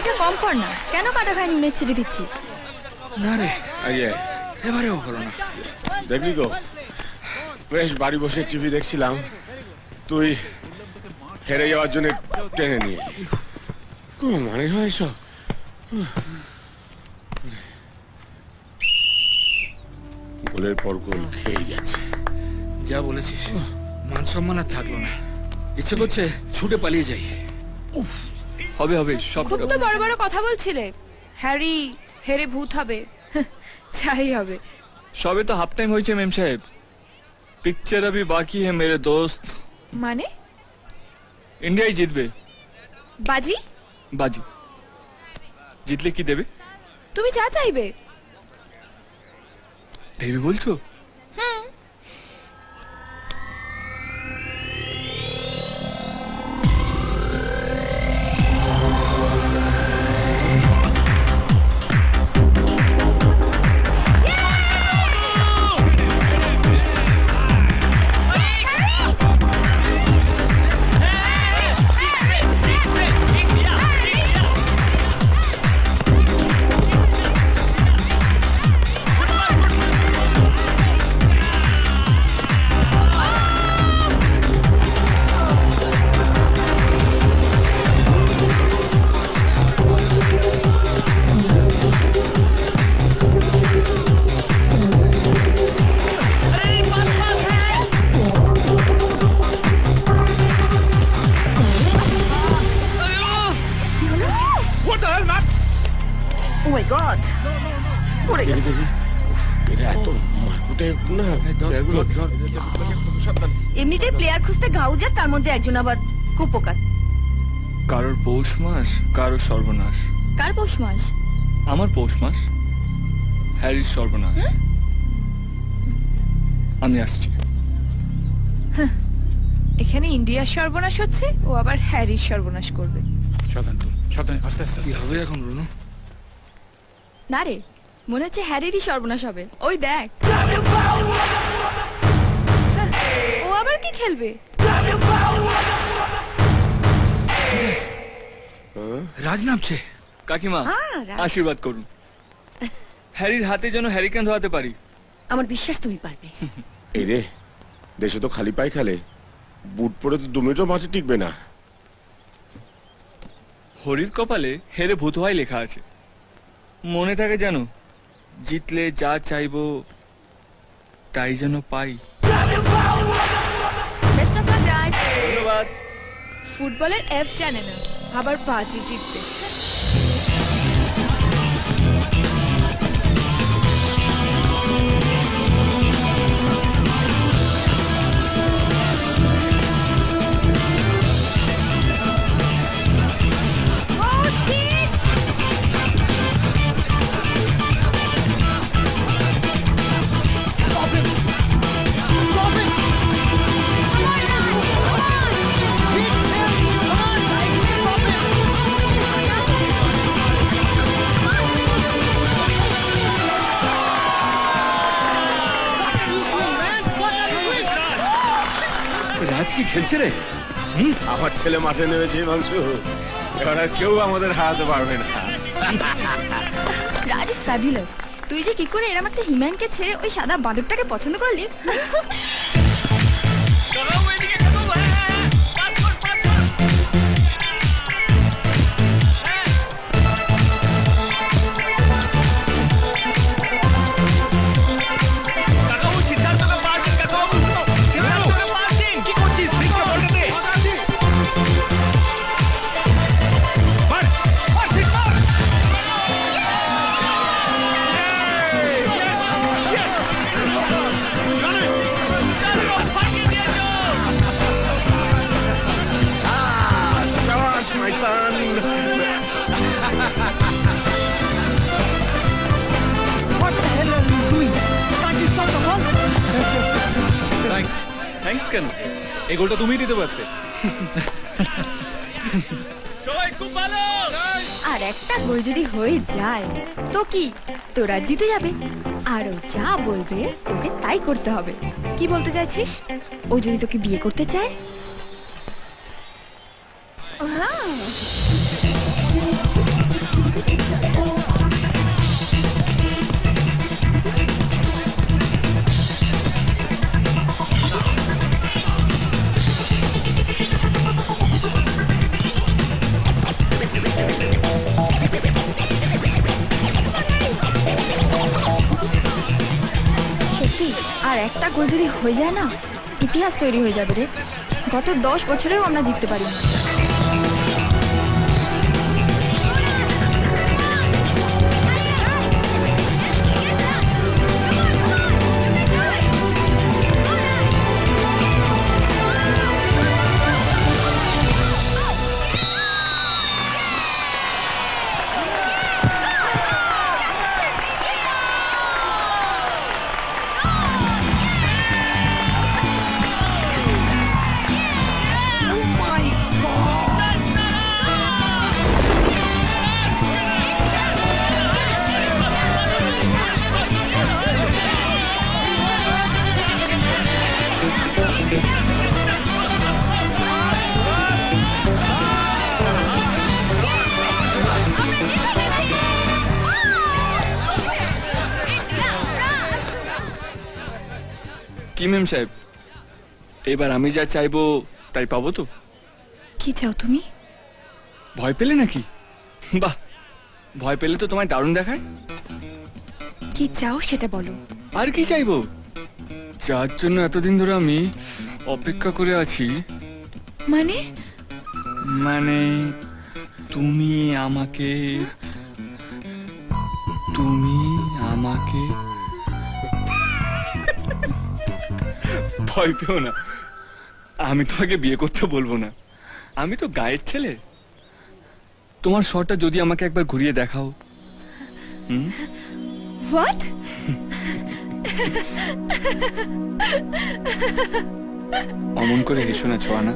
চিনিটা কম কর না, কেন কাটা খায় নুনের চিনি দিচ্ছিস? না রে, আইয়ে এবারেও হলো না। দেখলি তো, বেশ বাড়ি বসে টিভি দেখছিলাম, তুই হেরে যাওয়ার জন্য টেনে নিয়ে এলি। কোনো মানে হয় সব? গোলের পর গোল খেয়ে যাচ্ছে। যা বলেছিস, মান সম্মান আর থাকলো না। ইচ্ছে করছে ছুটে পালিয়ে যাই। হবে হবে সব খুব তো বড় বড় কথা বলছিলে, হ্যারি হেরে ভূত হবে। যাই হবে। সবে তো হাফ টাইম হয়েছে মেম সাহেব, পিকচার अभी बाकी है मेरे दोस्त। মানে ইন্ডিয়াই জিতবে। বাজি? বাজি জিতলে কি দেবে? তুমি যা চাইবে। ভেবে বলছো? ও মাই গড, পড়ে গেছে। এটা এত মারকুটে না। ধর, ধর, ধর। সাবধান। এমনিতেই প্লেয়ার খুঁজতে গাউজার, তার মধ্যে একজন আবার কুপোকাত। কারোর পৌষ মাস, কারোর সর্বনাশ। কার পৌষ মাস? আমার পৌষ মাস, হ্যারির সর্বনাশ। আমি আসছি। এখানে ইন্ডিয়ার সর্বনাশ হচ্ছে, ও আবার হ্যারির সর্বনাশ করবে। সাবধান তো, সাবধান, আস্তে আস্তে কি আস্তে হবে আস্তে। এখন রুনু? না রে, মনে হচ্ছে হ্যারিরই সর্বনাশ হবে। ওই দেখ, ও আবার কি খেলবে? রাজ নামছে। কাকিমা রাজ। আশীর্বাদ করুন, হ্যারির হাতে যেন হ্যারিকেন ধোয়াতে পারি। আমার বিশ্বাস তুমি পারবে। এই রে, দেশে তো খালি পায়ে খেলে, বুট পরে তো 2 মিনিটও মাঠে টিকবে না। হরির কপালে হেরে ভূত হয় লেখা আছে। মনে থাকে জানো, জিতলে যা চাইবো তাই যেন পাই। বেস্ট অফ লাক রাজ। ধন্যবাদ। ফুটবলের এফ জানে না, আবার বাজি জিতবে। রাজ কি খেলছে রে? আমার ছেলে মাঠে নেমেছে মাংসু, এবার আর কেউ আমাদের হারাতে পারবে না। রাজ ইজ ফ্যাবুলাস। তুই যে কি করে এরম একটা হিম্যানকে ছেড়ে ওই সাদা বাঁদরটাকে পছন্দ করলি? শাবাশ মাই সান। থ্যাঙ্কস, থ্যাঙ্কস কেন? এই গোলটা তুমিই দিতে পারতে। আর একটা গোল যদি হয়ে যায় তো কি, তোরা জিতে যাবে। আর ও যা বলবে তোকে তাই করতে হবে। কি বলতে চাইছিস? ও যদি তোকে বিয়ে করতে চায়? হ্যাঁ সত্যি আর একটা গোল যদি হয়ে যায় না, ইতিহাস তৈরি হয়ে যাবে রে। গত 10 বছরেও আমরা জিততে পারিনি। কি মেম সাহেব, এবার আমি যা চাইবো তাই পাবো তো? কি চাও তুমি? ভয় পেলে নাকি? বাহ, ভয় পেলে তো তোমায় দারুণ দেখায়। কি চাও সেটা বলো। আর কি চাইবো? যার জন্য এতদিন ধরে আমি অপেক্ষা করে আছি। মানে? মানে তুমি আমাকে ভয় পেও না, আমি তোমাকে বিয়ে করতে বলবো না। আমি তো গায়ের ছেলে। তোমার শটটা যদি আমাকে একবার ঘুরিয়ে দেখাও। হোয়াট? অমন করে হেসো না, ছোঁয়া না।